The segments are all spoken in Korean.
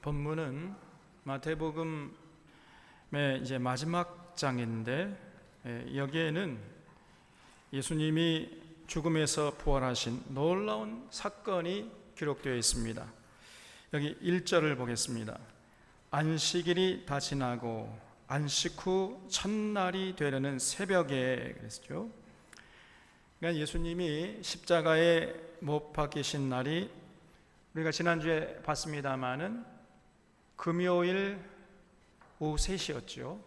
본문은 마태복음의 이제 마지막 장인데, 여기에는 예수님이 죽음에서 부활하신 놀라운 사건이 기록되어 있습니다. 여기 1절을 보겠습니다. 안식일이 다 지나고 안식 후 첫날이 되려는 새벽에, 그랬죠. 그러니까 예수님이 십자가에 못 박히신 날이 우리가 지난주에 봤습니다마는 금요일 오후 3시였죠.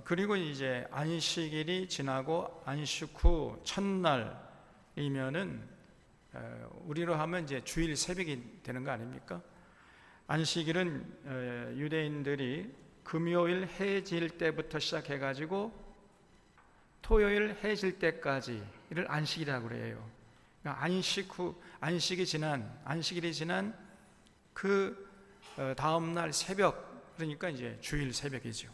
그리고 이제 안식일이 지나고 안식 후 첫날이면은 우리로 하면 이제 주일 새벽이 되는 거 아닙니까? 안식일은 유대인들이 금요일 해 질 때부터 시작해가지고 토요일 해 질 때까지를 안식이라고 그래요. 그러니까 안식일이 지난 그 다음 날 새벽, 그러니까 이제 주일 새벽이죠.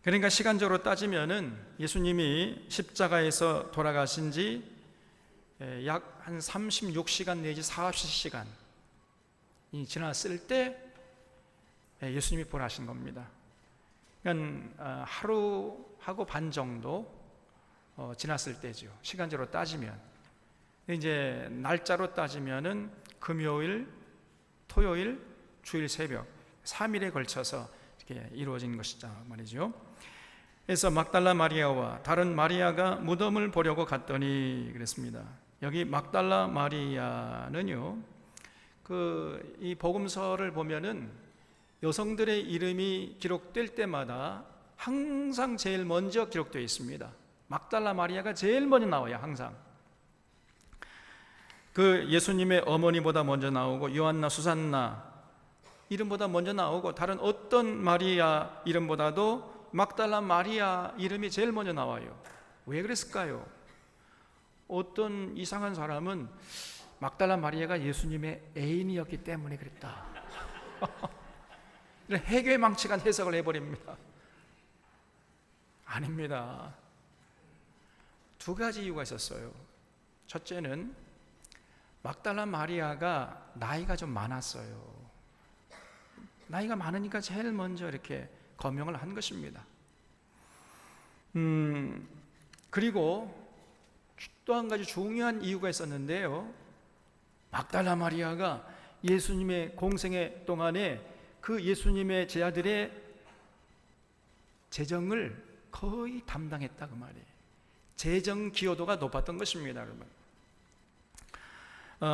그러니까 시간적으로 따지면은 예수님이 십자가에서 돌아가신 지 약 한 36시간 내지 40시간이 지났을 때 예수님이 부활하신 겁니다. 그러니까 하루하고 반 정도 지났을 때죠. 시간적으로 따지면. 이제 날짜로 따지면은 금요일, 토요일, 주일 새벽 3일에 걸쳐서 이렇게 이루어진 것이다 말이죠. 그래서 막달라 마리아와 다른 마리아가 무덤을 보려고 갔더니 그랬습니다. 여기 막달라 마리아는요, 이 복음서를 보면은 여성들의 이름이 기록될 때마다 항상 제일 먼저 기록되어 있습니다. 막달라 마리아가 제일 먼저 나와요. 항상 그 예수님의 어머니보다 먼저 나오고, 요한나, 수산나 이름보다 먼저 나오고, 다른 어떤 마리아 이름보다도 막달라 마리아 이름이 제일 먼저 나와요. 왜 그랬을까요? 어떤 이상한 사람은 막달라 마리아가 예수님의 애인이었기 때문에 그랬다. 이런 해괴망측한 해석을 해버립니다. 아닙니다. 두 가지 이유가 있었어요. 첫째는 막달라 마리아가 나이가 좀 많았어요. 나이가 많으니까 제일 먼저 이렇게 거명을 한 것입니다. 그리고 또 한 가지 중요한 이유가 있었는데요, 막달라 마리아가 예수님의 공생애 동안에 그 예수님의 제자들의 재정을 거의 담당했다 그 말이에요. 재정 기여도가 높았던 것입니다. 여러분,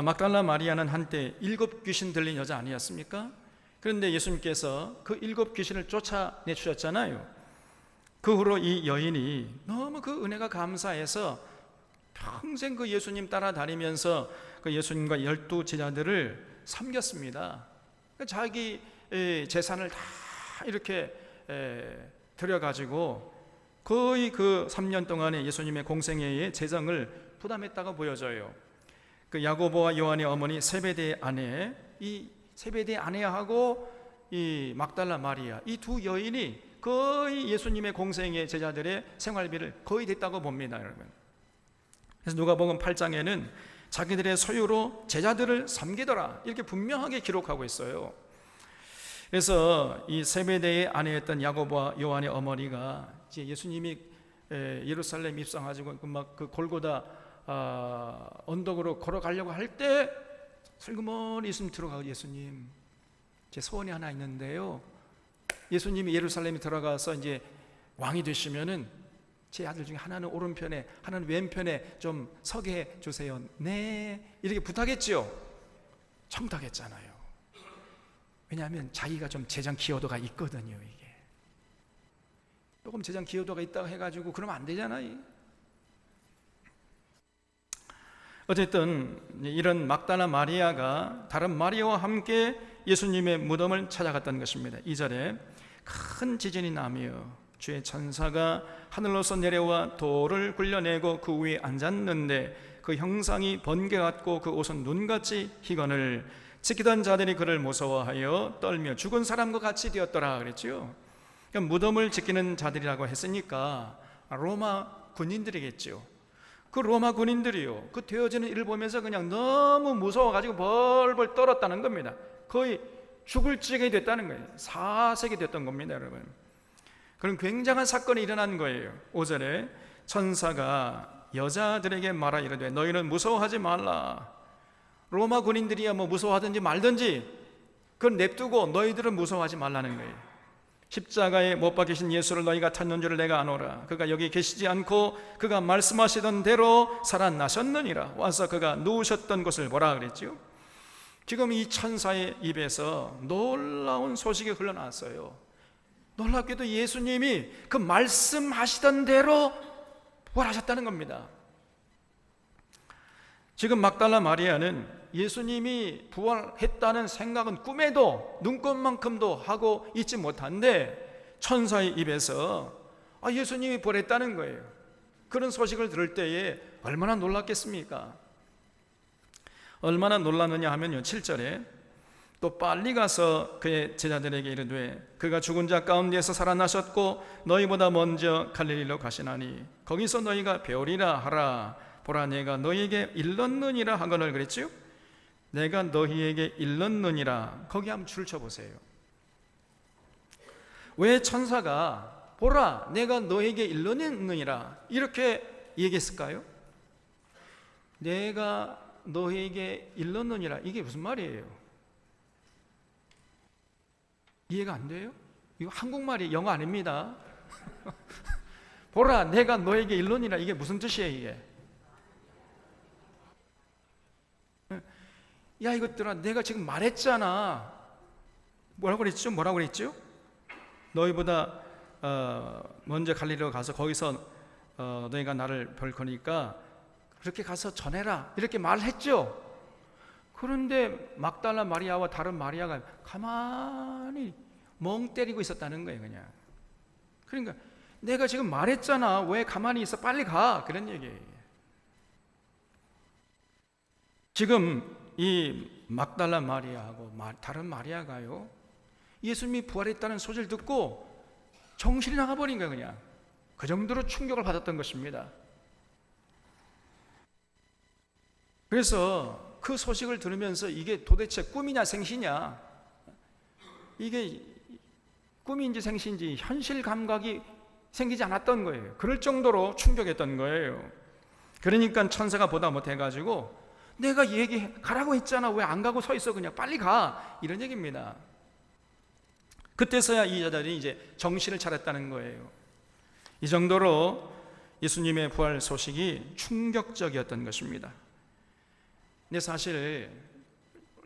막달라 마리아는 한때 7 귀신 들린 여자 아니었습니까? 그런데 예수님께서 그 7 귀신을 쫓아내주셨잖아요. 그 후로 이 여인이 너무 그 은혜가 감사해서 평생 그 예수님 따라다니면서 그 예수님과 12 제자들을 섬겼습니다. 자기 재산을 다 이렇게 들여가지고 거의 그 3년 동안에 예수님의 공생애의 재정을 부담했다고 보여져요. 그 야고보와 요한의 어머니 세베대의 아내, 이 세베대의 아내하고 이 막달라 마리아, 이 두 여인이 거의 예수님의 공생애 제자들의 생활비를 거의 됐다고 봅니다, 여러분. 그래서 누가복음 8장에는 자기들의 소유로 제자들을 섬기더라 이렇게 분명하게 기록하고 있어요. 그래서 이 세베대의 아내였던 야고보와 요한의 어머니가 이제 예수님이 예루살렘 입성하시고 그 골고다 언덕으로 걸어가려고 할 때 슬그머니 있으면 들어가고, 예수님 제 소원이 하나 있는데요, 예수님이 예루살렘에 들어가서 이제 왕이 되시면은 제 아들 중에 하나는 오른편에 하나는 왼편에 좀 서게 해 주세요. 네, 이렇게 부탁했죠. 청탁했잖아요. 왜냐하면 자기가 좀 재정 기여도가 있거든요. 이게 조금 재정 기여도가 있다고 해가지고 그러면 안 되잖아요. 어쨌든 이런 막달라 마리아가 다른 마리아와 함께 예수님의 무덤을 찾아갔던 것입니다. 2절에 큰 지진이 나며 주의 천사가 하늘로서 내려와 돌을 굴려내고 그 위에 앉았는데 그 형상이 번개 같고 그 옷은 눈같이 희건을 지키던 자들이 그를 무서워하여 떨며 죽은 사람과 같이 되었더라 그랬죠. 그러니까 무덤을 지키는 자들이라고 했으니까 로마 군인들이겠죠. 그 로마 군인들이요, 그 되어지는 일을 보면서 그냥 너무 무서워가지고 벌벌 떨었다는 겁니다. 거의 죽을 지경이 됐다는 거예요. 사색이 됐던 겁니다, 여러분. 그런 굉장한 사건이 일어난 거예요. 5절에 천사가 여자들에게 말하 이르되 너희는 무서워하지 말라. 로마 군인들이야 뭐 무서워하든지 말든지 그건 냅두고 너희들은 무서워하지 말라는 거예요. 십자가에 못 박히신 예수를 너희가 찾는 줄을 내가 아노라. 그가 여기 계시지 않고 그가 말씀하시던 대로 살아나셨느니라. 와서 그가 누우셨던 곳을 보라 그랬죠. 지금 이 천사의 입에서 놀라운 소식이 흘러나왔어요. 놀랍게도 예수님이 그 말씀하시던 대로 부활하셨다는 겁니다. 지금 막달라 마리아는 예수님이 부활했다는 생각은 꿈에도 눈꽃만큼도 하고 있지 못한데 천사의 입에서 예수님이 부활했다는 거예요. 그런 소식을 들을 때에 얼마나 놀랐겠습니까? 얼마나 놀랐느냐 하면요, 7절에 또 빨리 가서 그의 제자들에게 이르되 그가 죽은 자 가운데에서 살아나셨고 너희보다 먼저 갈릴리로 가시나니 거기서 너희가 배우리라 하라. 보라 내가 너희에게 일렀느니라 하거늘 그랬지요. 내가 너희에게 일렀느니라, 거기 한번 줄 쳐보세요. 왜 천사가 보라 내가 너희에게 일렀느니라 이렇게 얘기했을까요? 내가 너희에게 일렀느니라, 이게 무슨 말이에요? 이해가 안 돼요? 이거 한국말이 영어 아닙니다. 보라 내가 너에게 일렀느니라, 이게 무슨 뜻이에요 이게? 야 이것들아 내가 지금 말했잖아. 뭐라고 그랬죠? 너희보다 먼저 갈릴리로 가서 거기서 너희가 나를 볼 거니까 그렇게 가서 전해라 이렇게 말했죠. 그런데 막달라 마리아와 다른 마리아가 가만히 멍 때리고 있었다는 거예요. 그냥 그러니까 내가 지금 말했잖아 왜 가만히 있어, 빨리 가, 그런 얘기예요. 지금 이 막달라 마리아하고 다른 마리아가요, 예수님이 부활했다는 소식을 듣고 정신이 나가버린 거예요. 그냥 그 정도로 충격을 받았던 것입니다. 그래서 그 소식을 들으면서 이게 도대체 꿈이냐 생시냐, 이게 꿈인지 생시인지 현실 감각이 생기지 않았던 거예요. 그럴 정도로 충격했던 거예요. 그러니까 천사가 보다 못해가지고 내가 가라고 했잖아 왜 안 가고 서 있어, 그냥 빨리 가, 이런 얘기입니다. 그때서야 이 여자들이 이제 정신을 차렸다는 거예요. 이 정도로 예수님의 부활 소식이 충격적이었던 것입니다. 근데 사실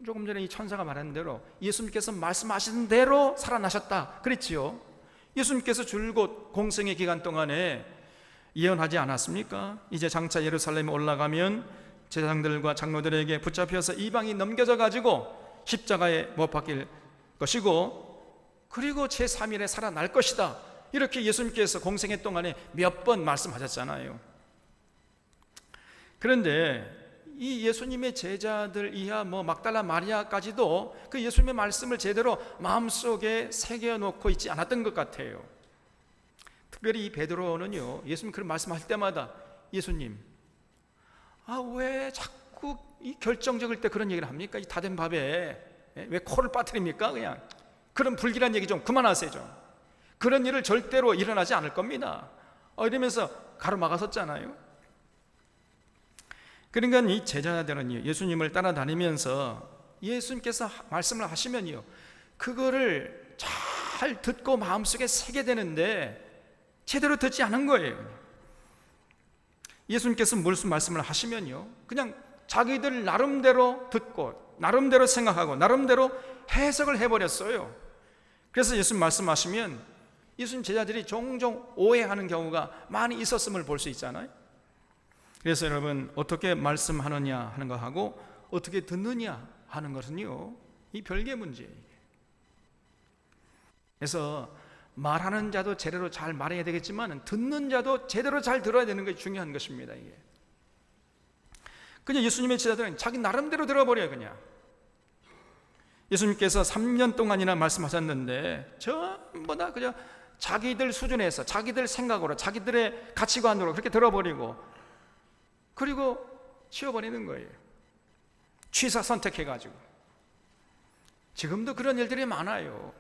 조금 전에 이 천사가 말한 대로 예수님께서 말씀하신 대로 살아나셨다 그랬지요. 예수님께서 줄곧 공생의 기간 동안에 예언하지 않았습니까? 이제 장차 예루살렘에 올라가면 제사장들과 장로들에게 붙잡혀서 이방이 넘겨져 가지고 십자가에 못 박힐 것이고 그리고 제3일에 살아날 것이다, 이렇게 예수님께서 공생애 동안에 몇 번 말씀하셨잖아요. 그런데 이 예수님의 제자들 이하 막달라 마리아까지도 그 예수님의 말씀을 제대로 마음속에 새겨놓고 있지 않았던 것 같아요. 특별히 이 베드로는요, 예수님 그런 말씀하실 때마다 예수님 왜 자꾸 이 결정적일 때 그런 얘기를 합니까? 이 다 된 밥에 왜 코를 빠뜨립니까? 그냥 그런 불길한 얘기 좀 그만하세요. 좀 그런 일을 절대로 일어나지 않을 겁니다. 이러면서 가로막았었잖아요. 그러니까 이 제자들은요, 예수님을 따라다니면서 예수님께서 말씀을 하시면요, 그거를 잘 듣고 마음속에 새게 되는데 제대로 듣지 않은 거예요. 예수님께서 무슨 말씀을 하시면요, 그냥 자기들 나름대로 듣고 나름대로 생각하고 나름대로 해석을 해버렸어요. 그래서 예수님 말씀하시면 예수님 제자들이 종종 오해하는 경우가 많이 있었음을 볼 수 있잖아요. 그래서 여러분 어떻게 말씀하느냐 하는 것하고 어떻게 듣느냐 하는 것은요, 이 별개의 문제예요. 그래서 말하는 자도 제대로 잘 말해야 되겠지만 듣는 자도 제대로 잘 들어야 되는 것이 중요한 것입니다. 이게 그냥 예수님의 제자들은 자기 나름대로 들어버려요. 그냥 예수님께서 3년 동안이나 말씀하셨는데 전부 다 그냥 자기들 수준에서 자기들 생각으로 자기들의 가치관으로 그렇게 들어버리고 그리고 치워버리는 거예요. 취사 선택해가지고. 지금도 그런 일들이 많아요.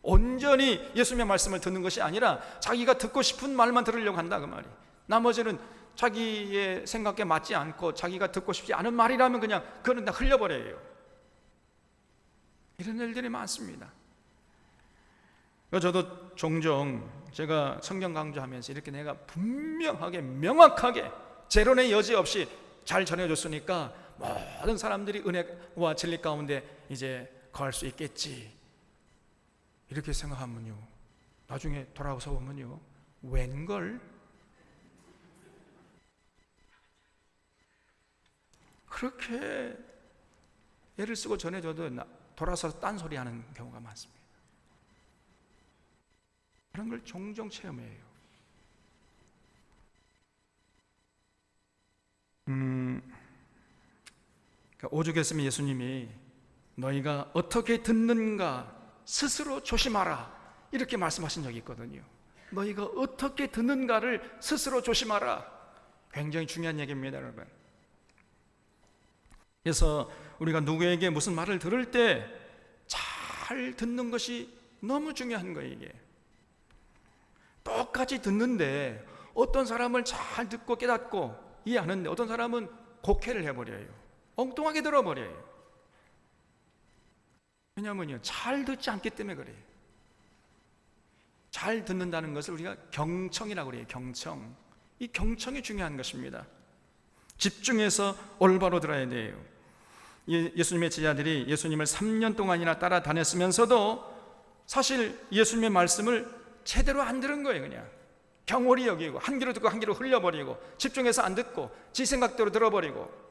온전히 예수님의 말씀을 듣는 것이 아니라 자기가 듣고 싶은 말만 들으려고 한다 그 말이. 나머지는 자기의 생각에 맞지 않고 자기가 듣고 싶지 않은 말이라면 그냥 그거는 다 흘려버려요. 이런 일들이 많습니다. 저도 종종 제가 성경 강조하면서 이렇게 내가 분명하게 명확하게 재론의 여지 없이 잘 전해줬으니까 모든 사람들이 은혜와 진리 가운데 이제 거할 수 있겠지, 이렇게 생각하면요, 나중에 돌아서 보면요, 웬걸? 그렇게 애를 쓰고 전해줘도 돌아서 딴소리 하는 경우가 많습니다. 그런 걸 종종 체험해요. 오죽했으면 예수님이 너희가 어떻게 듣는가 스스로 조심하라 이렇게 말씀하신 적이 있거든요. 너희가 어떻게 듣는가를 스스로 조심하라. 굉장히 중요한 얘기입니다, 여러분. 그래서 우리가 누구에게 무슨 말을 들을 때 잘 듣는 것이 너무 중요한 거예요. 이게 똑같이 듣는데 어떤 사람을 잘 듣고 깨닫고 이해하는데 어떤 사람은 곡해를 해버려요. 엉뚱하게 들어버려요. 왜냐하면요, 잘 듣지 않기 때문에 그래요. 잘 듣는다는 것을 우리가 경청이라고 그래요. 경청. 이 경청이 중요한 것입니다. 집중해서 올바로 들어야 돼요. 예수님의 제자들이 예수님을 3년 동안이나 따라다녔으면서도 사실 예수님의 말씀을 제대로 안 들은 거예요. 그냥 경홀히 여기고 한 귀로 듣고 한 귀로 흘려버리고 집중해서 안 듣고 지 생각대로 들어버리고.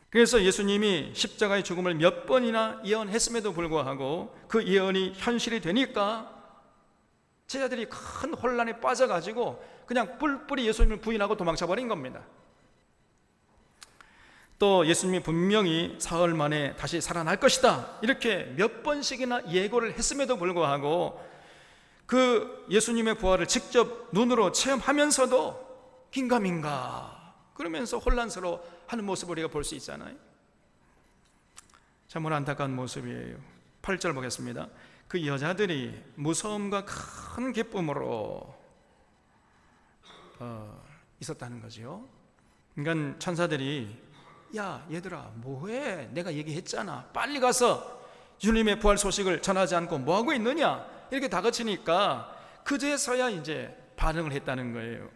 그래서 예수님이 십자가의 죽음을 몇 번이나 예언했음에도 불구하고 그 예언이 현실이 되니까 제자들이 큰 혼란에 빠져가지고 그냥 뿔뿔이 예수님을 부인하고 도망쳐버린 겁니다. 또 예수님이 분명히 사흘 만에 다시 살아날 것이다 이렇게 몇 번씩이나 예고를 했음에도 불구하고 그 예수님의 부활을 직접 눈으로 체험하면서도 긴가민가 그러면서 혼란스러워 하는 모습을 우리가 볼 수 있잖아요. 정말 안타까운 모습이에요. 8절 보겠습니다. 그 여자들이 무서움과 큰 기쁨으로 있었다는 거죠. 그러니까 천사들이 야 얘들아 뭐해, 내가 얘기했잖아, 빨리 가서 주님의 부활 소식을 전하지 않고 뭐하고 있느냐 이렇게 다그치니까 그제서야 이제 반응을 했다는 거예요.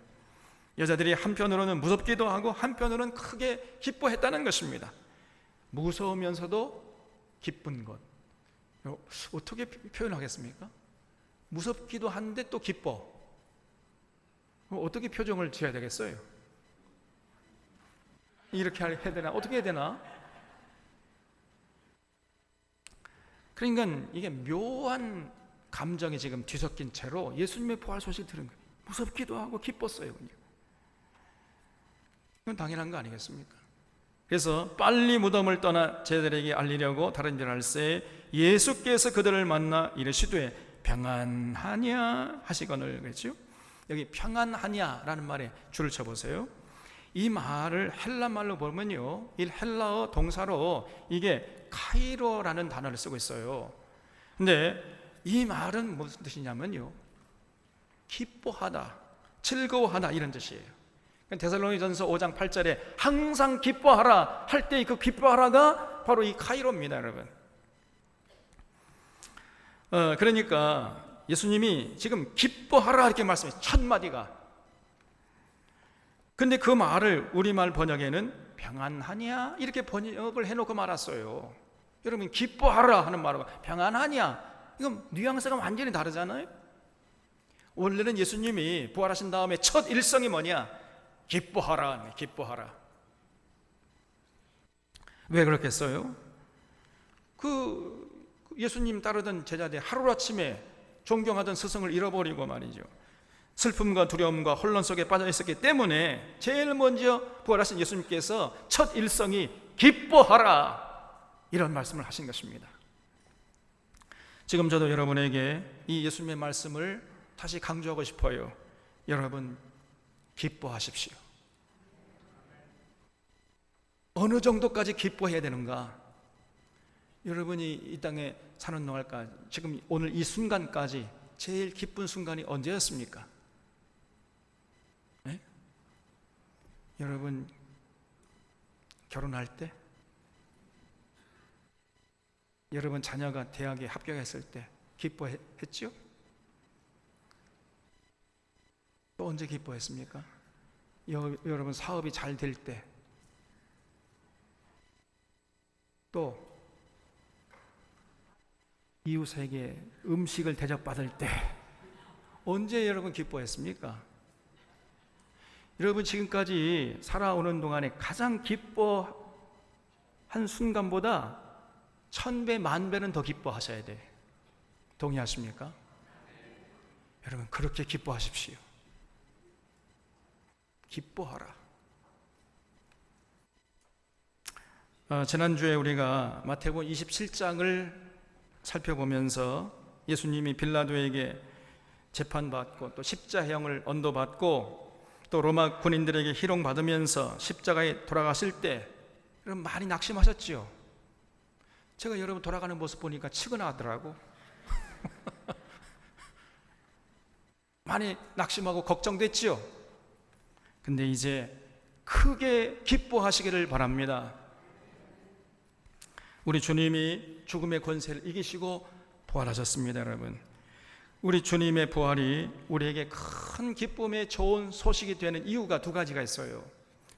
여자들이 한편으로는 무섭기도 하고 한편으로는 크게 기뻐했다는 것입니다. 무서우면서도 기쁜 것, 어떻게 표현하겠습니까? 무섭기도 한데 또 기뻐. 어떻게 표정을 지어야 되겠어요? 이렇게 해야 되나? 어떻게 해야 되나? 그러니까 이게 묘한 감정이 지금 뒤섞인 채로 예수님의 부활 소식을 들은 거예요. 무섭기도 하고 기뻤어요. 이건 당연한 거 아니겠습니까? 그래서 빨리 무덤을 떠나 제자들에게 알리려고 다른 데를 할새 예수께서 그들을 만나 이르시되 평안하냐 하시거늘 그랬죠. 여기 평안하냐라는 말에 줄을 쳐보세요. 이 말을 헬라 말로 보면요, 이 헬라어 동사로 이게 카이로라는 단어를 쓰고 있어요. 근데 이 말은 무슨 뜻이냐면요, 기뻐하다, 즐거워하다 이런 뜻이에요. 데살로니전서 5장 8절에 항상 기뻐하라 할 때 그 기뻐하라가 바로 이 카이로입니다, 여러분. 그러니까 예수님이 지금 기뻐하라 이렇게 말씀해요. 첫 마디가. 근데 그 말을 우리말 번역에는 평안하냐 이렇게 번역을 해놓고 말았어요. 여러분 기뻐하라 하는 말과 평안하냐 이건 뉘앙스가 완전히 다르잖아요. 원래는 예수님이 부활하신 다음에 첫 일성이 뭐냐? 기뻐하라, 기뻐하라. 왜 그렇겠어요? 그 예수님 따르던 제자들이 하루아침에 존경하던 스승을 잃어버리고 말이죠, 슬픔과 두려움과 혼란 속에 빠져 있었기 때문에 제일 먼저 부활하신 예수님께서 첫 일성이 기뻐하라 이런 말씀을 하신 것입니다. 지금 저도 여러분에게 이 예수님의 말씀을 다시 강조하고 싶어요. 여러분 기뻐하십시오. 어느 정도까지 기뻐해야 되는가? 여러분이 이 땅에 사는 동안까지, 지금 오늘 이 순간까지 제일 기쁜 순간이 언제였습니까? 네? 여러분 결혼할 때, 여러분 자녀가 대학에 합격했을 때 기뻐했죠? 또 언제 기뻐했습니까? 여러분 사업이 잘 될 때, 또 이웃에게 음식을 대접받을 때, 언제 여러분 기뻐했습니까? 여러분 지금까지 살아오는 동안에 가장 기뻐한 순간보다 1000배, 10,000배는 더 기뻐하셔야 돼. 동의하십니까? 여러분 그렇게 기뻐하십시오. 기뻐하라. 지난주에 우리가 마태복음 27장을 살펴보면서 예수님이 빌라도에게 재판받고 또 십자형을 언도받고 또 로마 군인들에게 희롱받으면서 십자가에 돌아가실 때 여러분 많이 낙심하셨죠? 제가 여러분 돌아가는 모습 보니까 치근하더라고. 많이 낙심하고 걱정됐죠? 근데 이제 크게 기뻐하시기를 바랍니다. 우리 주님이 죽음의 권세를 이기시고 부활하셨습니다, 여러분. 우리 주님의 부활이 우리에게 큰 기쁨의 좋은 소식이 되는 이유가 두 가지가 있어요.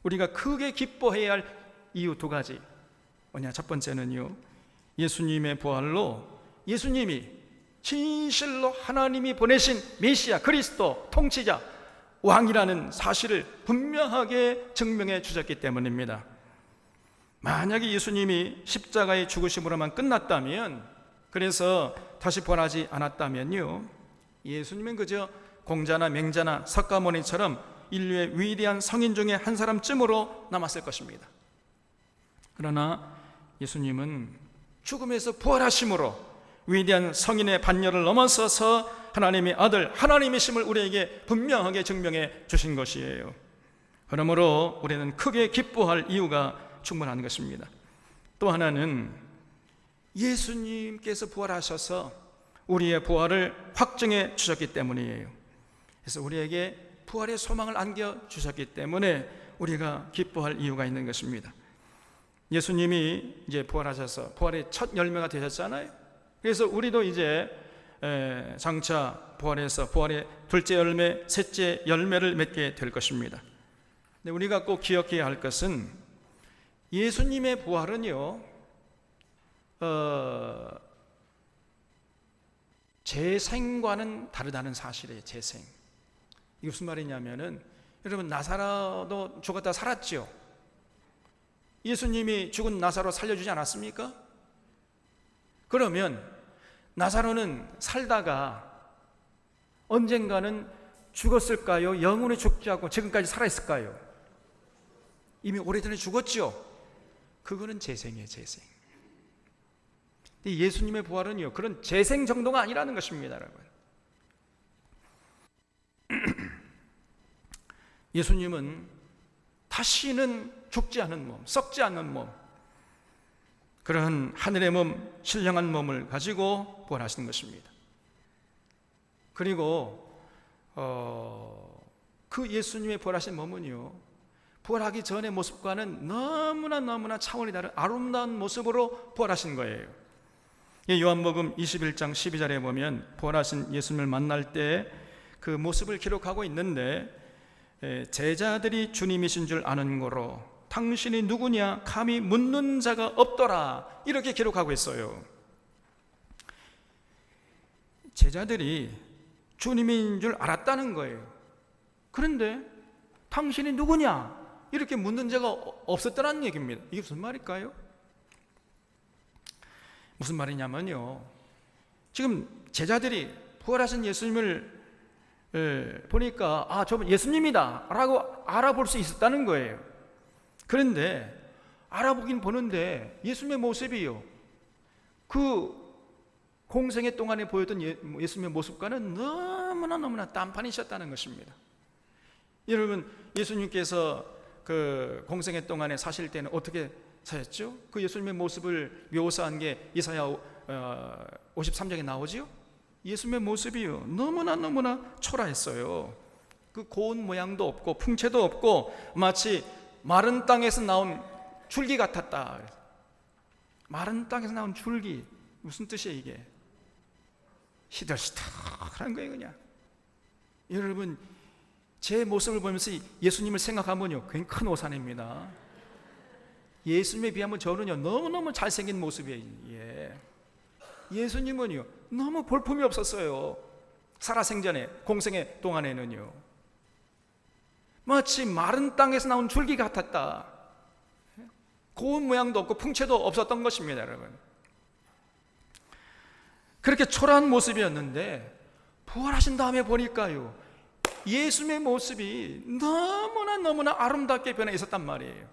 우리가 크게 기뻐해야 할 이유 두 가지. 뭐냐? 첫 번째는요, 예수님의 부활로 예수님이 진실로 하나님이 보내신 메시아, 그리스도, 통치자, 왕이라는 사실을 분명하게 증명해 주셨기 때문입니다. 만약에 예수님이 십자가의 죽으심으로만 끝났다면, 그래서 다시 부활하지 않았다면요, 예수님은 그저 공자나 맹자나 석가모니처럼 인류의 위대한 성인 중에 한 사람쯤으로 남았을 것입니다. 그러나 예수님은 죽음에서 부활하심으로 위대한 성인의 반열을 넘어서서 하나님의 아들, 하나님이심을 우리에게 분명하게 증명해 주신 것이에요. 그러므로 우리는 크게 기뻐할 이유가 충분한 것입니다. 또 하나는 예수님께서 부활하셔서 우리의 부활을 확증해 주셨기 때문이에요. 그래서 우리에게 부활의 소망을 안겨주셨기 때문에 우리가 기뻐할 이유가 있는 것입니다. 예수님이 이제 부활하셔서 부활의 첫 열매가 되셨잖아요. 그래서 우리도 이제 장차 부활해서 부활의 둘째 열매, 셋째 열매를 맺게 될 것입니다. 근데 우리가 꼭 기억해야 할 것은 예수님의 부활은요, 재생과는 다르다는 사실이에요. 재생. 이게 무슨 말이냐면은, 여러분 나사로도 죽었다 살았죠. 예수님이 죽은 나사로 살려주지 않았습니까? 그러면 나사로는 살다가 언젠가는 죽었을까요? 영원히 죽지 않고 지금까지 살아있을까요? 이미 오래전에 죽었죠. 그거는 재생이에요, 재생. 예수님의 부활은요, 그런 재생 정도가 아니라는 것입니다, 여러분. 예수님은 다시는 죽지 않은 몸, 썩지 않는 몸, 그런 하늘의 몸, 신령한 몸을 가지고 부활하시는 것입니다. 그리고 그 예수님의 부활하신 몸은요, 부활하기 전의 모습과는 너무나 차원이 다른 아름다운 모습으로 부활하신 거예요. 요한복음 21장 12절에 보면 부활하신 예수님을 만날 때 그 모습을 기록하고 있는데, 제자들이 주님이신 줄 아는 거로 당신이 누구냐 감히 묻는 자가 없더라, 이렇게 기록하고 있어요. 제자들이 주님인 줄 알았다는 거예요. 그런데 당신이 누구냐 이렇게 묻는 자가 없었다는 얘기입니다. 이게 무슨 말일까요? 무슨 말이냐면요, 지금 제자들이 부활하신 예수님을 보니까 저분 예수님이다 라고 알아볼 수 있었다는 거예요. 그런데 알아보긴 보는데 예수님의 모습이요, 그 공생애 동안에 보였던 예수님의 모습과는 너무나 딴판이셨다는 것입니다. 여러분, 예수님께서 그 공생애 동안에 사실 때는 어떻게 사셨죠? 그 예수님의 모습을 묘사한 게 이사야 53장에 나오지요? 예수님의 모습이요 너무나 초라했어요. 그 고운 모양도 없고 풍채도 없고 마치 마른 땅에서 나온 줄기 같았다. 마른 땅에서 나온 줄기, 무슨 뜻이에요 이게? 시들시들한 거예요 그냥. 여러분, 제 모습을 보면서 예수님을 생각하면요 굉장히 큰 오산입니다. 예수님에 비하면 저는요 너무너무 잘생긴 모습이에요. 예수님은요 너무 볼품이 없었어요. 살아생전에, 공생애 동안에는요 마치 마른 땅에서 나온 줄기 같았다. 고운 모양도 없고 풍채도 없었던 것입니다. 여러분, 그렇게 초라한 모습이었는데 부활하신 다음에 보니까요 예수님의 모습이 너무나 아름답게 변해 있었단 말이에요.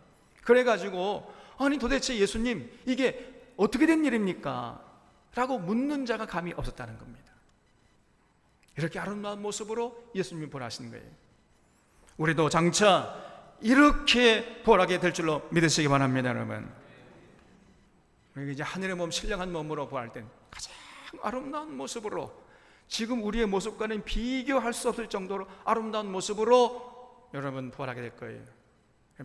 그래가지고 아니 도대체 예수님 이게 어떻게 된 일입니까? 라고 묻는 자가 감이 없었다는 겁니다. 이렇게 아름다운 모습으로 예수님이 부활하신 거예요. 우리도 장차 이렇게 부활하게 될 줄로 믿으시기 바랍니다. 여러분, 우리가 이제 하늘의 몸, 신령한 몸으로 부활할 땐 가장 아름다운 모습으로, 지금 우리의 모습과는 비교할 수 없을 정도로 아름다운 모습으로 여러분 부활하게 될 거예요.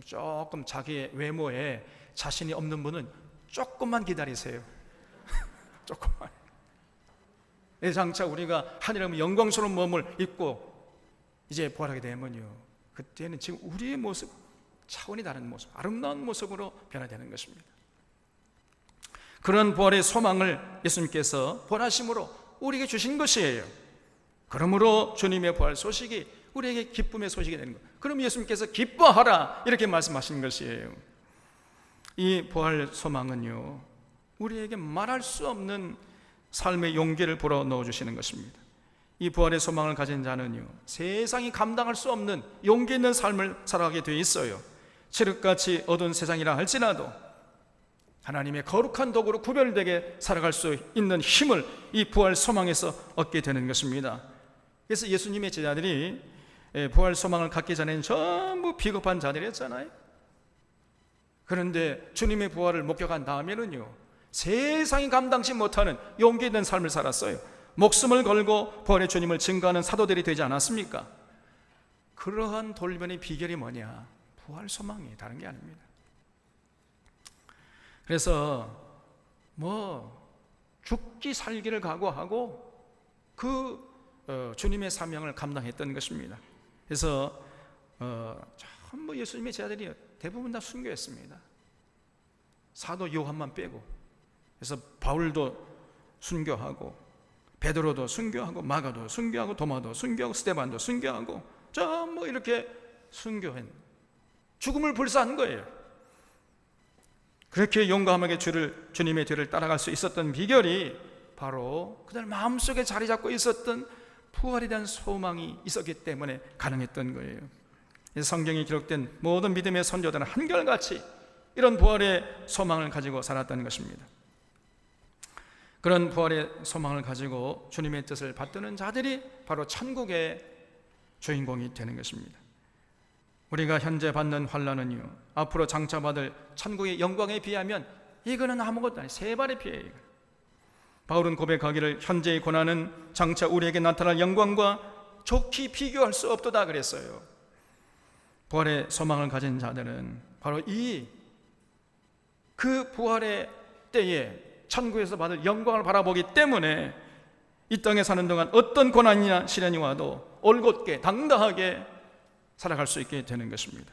조금 자기의 외모에 자신이 없는 분은 조금만 기다리세요. 조금만. 장차 우리가 하늘의 몸, 영광스러운 몸을 입고 이제 부활하게 되면요 그때는 지금 우리의 모습 차원이 다른 모습, 아름다운 모습으로 변화되는 것입니다. 그런 부활의 소망을 예수님께서 부활하심으로 우리에게 주신 것이에요. 그러므로 주님의 부활 소식이 우리에게 기쁨의 소식이 되는 것. 그럼 예수님께서 기뻐하라 이렇게 말씀하신 것이에요. 이 부활 소망은요 우리에게 말할 수 없는 삶의 용기를 불어넣어 주시는 것입니다. 이 부활의 소망을 가진 자는요 세상이 감당할 수 없는 용기 있는 삶을 살아가게 되어 있어요. 칠흑같이 어두운 세상이라 할지라도 하나님의 거룩한 도구로 구별되게 살아갈 수 있는 힘을 이 부활 소망에서 얻게 되는 것입니다. 그래서 예수님의 제자들이 부활 소망을 갖기 전에는 전부 비겁한 자들이었잖아요. 그런데 주님의 부활을 목격한 다음에는요 세상이 감당치 못하는 용기 있는 삶을 살았어요. 목숨을 걸고 부활의 주님을 증거하는 사도들이 되지 않았습니까? 그러한 돌변의 비결이 뭐냐? 부활 소망이 다른 게 아닙니다. 그래서 죽기 살기를 각오하고 그 주님의 사명을 감당했던 것입니다. 그래서 전부 예수님의 제자들이 대부분 다 순교했습니다. 사도 요한만 빼고. 그래서 바울도 순교하고 베드로도 순교하고 마가도 순교하고 도마도 순교하고 스데반도 순교하고 전부 이렇게 순교한, 죽음을 불사한 거예요. 그렇게 용감하게 주님의 뒤를 따라갈 수 있었던 비결이 바로 그들 마음속에 자리 잡고 있었던 부활에 대한 소망이 있었기 때문에 가능했던 거예요. 성경에 기록된 모든 믿음의 선조들은 한결같이 이런 부활의 소망을 가지고 살았다는 것입니다. 그런 부활의 소망을 가지고 주님의 뜻을 받드는 자들이 바로 천국의 주인공이 되는 것입니다. 우리가 현재 받는 환난은요 앞으로 장차 받을 천국의 영광에 비하면 이거는 아무것도 아니에요. 세 발의 피해예요. 바울은 고백하기를 현재의 고난은 장차 우리에게 나타날 영광과 좋게 비교할 수 없도다 그랬어요. 부활의 소망을 가진 자들은 바로 그 부활의 때에 천국에서 받을 영광을 바라보기 때문에 이 땅에 사는 동안 어떤 고난이나 시련이 와도 올곧게 당당하게 살아갈 수 있게 되는 것입니다.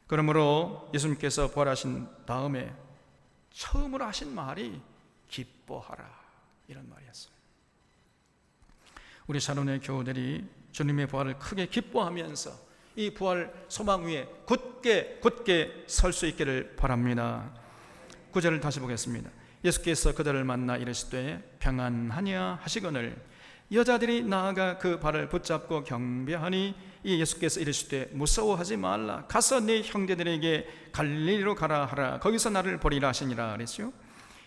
그러므로 예수님께서 부활하신 다음에 처음으로 하신 말이 기뻐하라 이런 말이었어요. 우리 샤론의 교우들이 주님의 부활을 크게 기뻐하면서 이 부활 소망 위에 굳게 설 수 있기를 바랍니다. 9절을 다시 보겠습니다. 예수께서 그들을 만나 이르시되 평안하냐 하시거늘 여자들이 나아가 그 발을 붙잡고 경배하니 이 예수께서 이르시되 무서워하지 말라 가서 네 형제들에게 갈릴리로 가라 하라 거기서 나를 보리라 하시니라 그랬죠.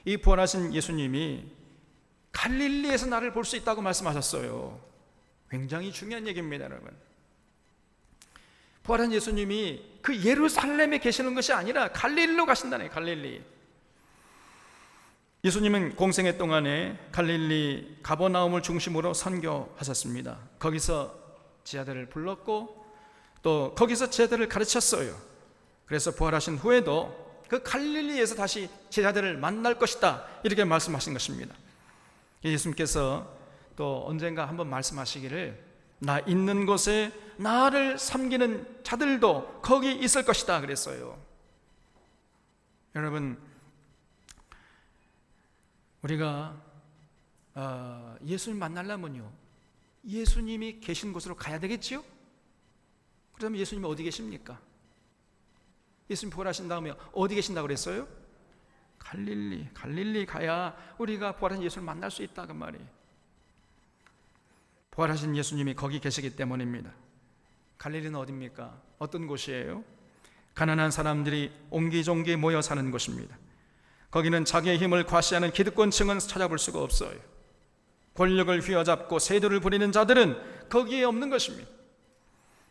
이 부활하신 예수님이 갈릴리에서 나를 볼 수 있다고 말씀하셨어요. 굉장히 중요한 얘기입니다. 여러분, 부활한 예수님이 그 예루살렘에 계시는 것이 아니라 갈릴리로 가신다네. 갈릴리. 예수님은 공생애 동안에 갈릴리 가버나움을 중심으로 선교하셨습니다. 거기서 제자들을 불렀고 또 거기서 제자들을 가르쳤어요. 그래서 부활하신 후에도 그 갈릴리에서 다시 제자들을 만날 것이다, 이렇게 말씀하신 것입니다. 예수님께서 또 언젠가 한번 말씀하시기를, 나 있는 곳에 나를 섬기는 자들도 거기 있을 것이다 그랬어요. 여러분, 우리가 예수님 만나려면요, 예수님이 계신 곳으로 가야 되겠지요? 그러면 예수님이 어디 계십니까? 예수님 부활하신 다음에 어디 계신다고 그랬어요? 갈릴리 가야 우리가 부활한 예수를 만날 수 있다, 그 말이에요. 부활하신 예수님이 거기 계시기 때문입니다. 갈릴리는 어디입니까? 어떤 곳이에요? 가난한 사람들이 옹기종기 모여 사는 곳입니다. 거기는 자기의 힘을 과시하는 기득권층은 찾아볼 수가 없어요. 권력을 휘어잡고 세도를 부리는 자들은 거기에 없는 것입니다.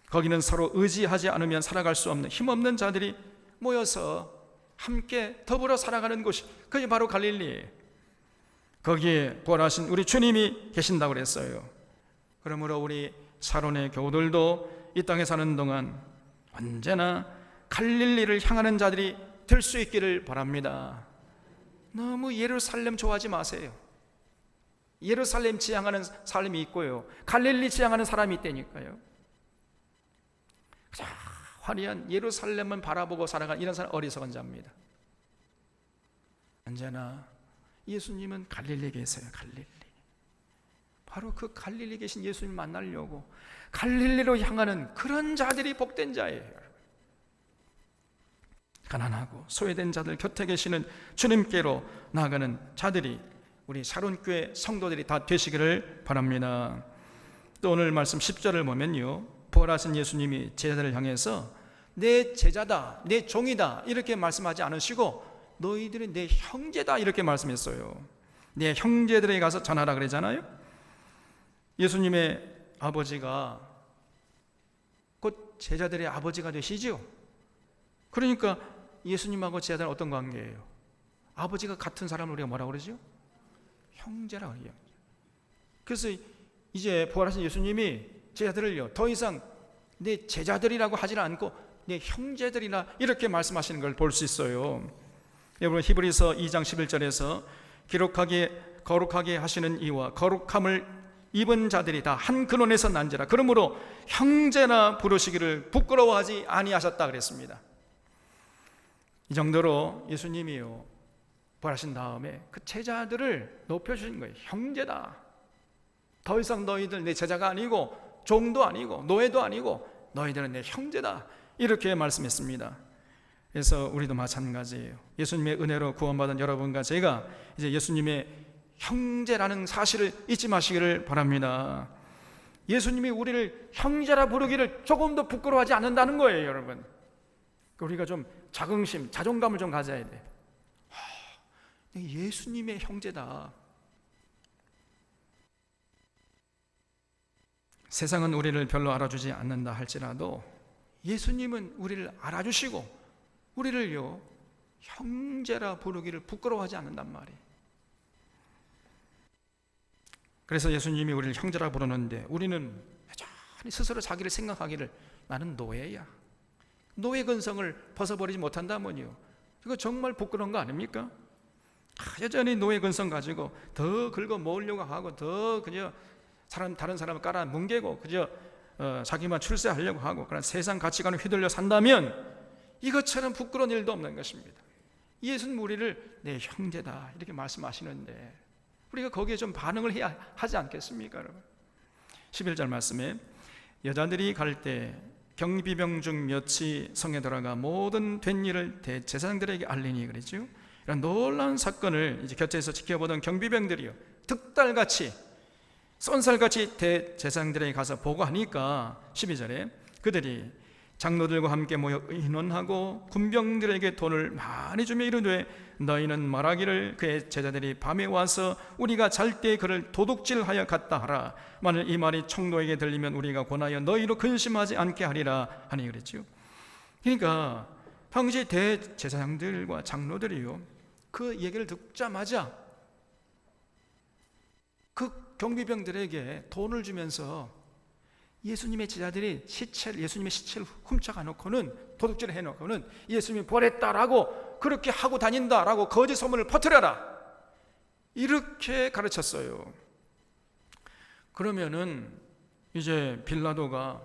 거기는 서로 의지하지 않으면 살아갈 수 없는 힘없는 자들이 모여서 함께 더불어 살아가는 곳이, 그게 바로 갈릴리예요. 거기에 부활하신 우리 주님이 계신다고 그랬어요. 그러므로 우리 사론의 교우들도 이 땅에 사는 동안 언제나 갈릴리를 향하는 자들이 될 수 있기를 바랍니다. 너무 예루살렘 좋아하지 마세요. 예루살렘 지향하는 사람이 있고요, 갈릴리 지향하는 사람이 있다니까요. 화려한 예루살렘만 바라보고 살아가는 이런 사람 어리석은 자입니다. 언제나 예수님은 갈릴리에 계세요. 갈릴리. 바로 그 갈릴리 계신 예수님 만나려고 갈릴리로 향하는 그런 자들이 복된 자예요. 가난하고 소외된 자들 곁에 계시는 주님께로 나아가는 자들이 우리 샤론교회 성도들이 다 되시기를 바랍니다. 또 오늘 말씀 10절을 보면요, 부활하신 예수님이 제자들을 향해서 내 제자다, 내 종이다 이렇게 말씀하지 않으시고 너희들은 내 형제다 이렇게 말씀했어요. 내 형제들에게 가서 전하라 그러잖아요. 예수님의 아버지가 곧 제자들의 아버지가 되시죠. 그러니까 예수님하고 제자들은 어떤 관계예요? 아버지가 같은 사람을 우리가 뭐라고 그러죠? 형제라고 해요. 그래서 이제 부활하신 예수님이 제자들을요, 더 이상 내 제자들이라고 하지 않고 내 형제들이라 이렇게 말씀하시는 걸 볼 수 있어요. 여러분, 히브리서 2장 11절에서 거룩하게 하시는 이와 거룩함을 입은 자들이 다 한 근원에서 난지라, 그러므로 형제나 부르시기를 부끄러워하지 아니하셨다 그랬습니다. 이 정도로 예수님이요, 부활하신 다음에 그 제자들을 높여주신 거예요. 형제다. 더 이상 너희들 내 제자가 아니고 종도 아니고 노예도 아니고 너희들은 내 형제다, 이렇게 말씀했습니다. 그래서 우리도 마찬가지예요. 예수님의 은혜로 구원받은 여러분과 제가 이제 예수님의 형제라는 사실을 잊지 마시기를 바랍니다. 예수님이 우리를 형제라 부르기를 조금도 부끄러워하지 않는다는 거예요, 여러분. 우리가 좀 자긍심, 자존감을 좀 가져야 돼. 예수님의 형제다. 세상은 우리를 별로 알아주지 않는다 할지라도 예수님은 우리를 알아주시고 우리를요, 형제라 부르기를 부끄러워하지 않는단 말이에요. 그래서 예수님이 우리를 형제라 부르는데 우리는 여전히 스스로 자기를 생각하기를 나는 노예야, 노예 근성을 벗어버리지 못한다면요, 이거 정말 부끄러운 거 아닙니까? 여전히 노예 근성 가지고 더 긁어 모으려고 하고 더 그저 다른 사람을 깔아 뭉개고 그저 자기만 출세하려고 하고 그런 세상 가치관을 휘둘려 산다면 이것처럼 부끄러운 일도 없는 것입니다. 예수는 우리를 내 형제다 이렇게 말씀하시는데 우리가 거기에 좀 반응을 해야 하지 않겠습니까, 여러분? 11절 말씀에 여자들이 갈 때 경비병 중 몇이 성에 들어가 모든 된 일을 대제사장들에게 알리니 그랬죠. 이런 놀라운 사건을 이제 곁에서 지켜보던 경비병들이요, 득달같이 쏜살같이 대제사장들에게 가서 보고하니까 12절에 그들이 장로들과 함께 모여 의논하고 군병들에게 돈을 많이 주며 이르되 너희는 말하기를 그의 제자들이 밤에 와서 우리가 잘 때 그를 도둑질하여 갔다 하라. 만일 이 말이 총독에게 들리면 우리가 권하여 너희로 근심하지 않게 하리라 하니 그랬지요. 그러니까 당시 대제사장들과 장로들이요, 그 얘기를 듣자마자 그 경비병들에게 돈을 주면서 예수님의 제자들이 예수님의 시체를 훔쳐가 놓고는, 도둑질을 해놓고는 예수님이 부활했다라고 그렇게 하고 다닌다라고 거짓 소문을 퍼뜨려라, 이렇게 가르쳤어요. 그러면은 이제 빌라도가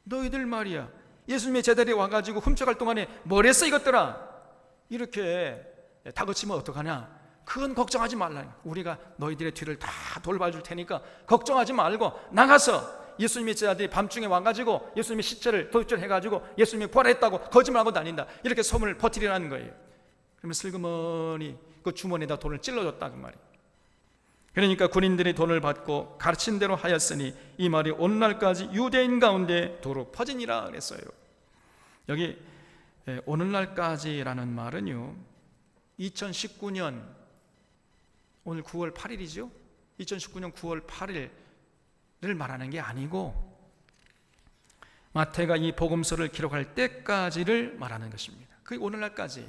너희들 말이야, 예수님의 제자들이 와가지고 훔쳐갈 동안에 뭘 했어 이것들아, 이렇게 다그치면 어떡하냐. 그건 걱정하지 말라. 우리가 너희들의 뒤를 다 돌봐줄 테니까 걱정하지 말고 나가서 예수님의 제자들이 밤중에 와가지고 예수님의 시체를 도둑질해가지고 예수님이 부활했다고 거짓말하고 다닌다, 이렇게 소문을 퍼뜨리라는 거예요. 그러면 슬그머니 그 주머니에다 돈을 찔러줬다 그 말이에요. 그러니까 군인들이 돈을 받고 가르친 대로 하였으니 이 말이 오늘날까지 유대인 가운데 도로 퍼지니라 그랬어요. 여기 오늘날까지라는 말은요, 2019년 오늘 9월 8일이죠 2019년 9월 8일을 말하는 게 아니고 마태가 이 복음서를 기록할 때까지를 말하는 것입니다. 그게 오늘날까지.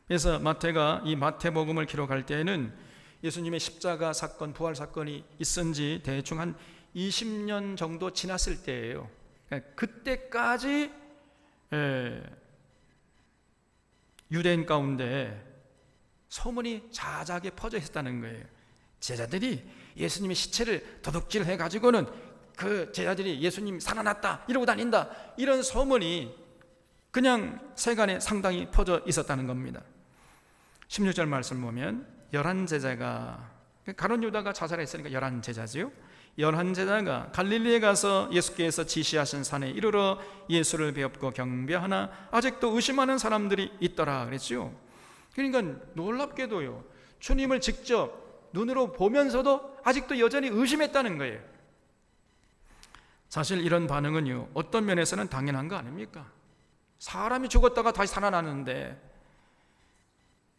그래서 마태가 이 마태복음을 기록할 때에는 예수님의 십자가 사건, 부활 사건이 있은 지 대충 한 20년 정도 지났을 때예요. 그때까지 유대인 가운데 소문이 자자하게 퍼져 있었다는 거예요. 제자들이 예수님의 시체를 도둑질해 가지고는 그 제자들이 예수님 살아났다 이러고 다닌다, 이런 소문이 그냥 세간에 상당히 퍼져 있었다는 겁니다. 16절 말씀 보면 11제자가, 가룟 유다가 자살했으니까 11제자지요. 11제자가 갈릴리에 가서 예수께서 지시하신 산에 이르러 예수를 배웁고 경배하나 아직도 의심하는 사람들이 있더라 그랬죠. 그러니까 놀랍게도요, 주님을 직접 눈으로 보면서도 아직도 여전히 의심했다는 거예요. 사실 이런 반응은요, 어떤 면에서는 당연한 거 아닙니까? 사람이 죽었다가 다시 살아나는데,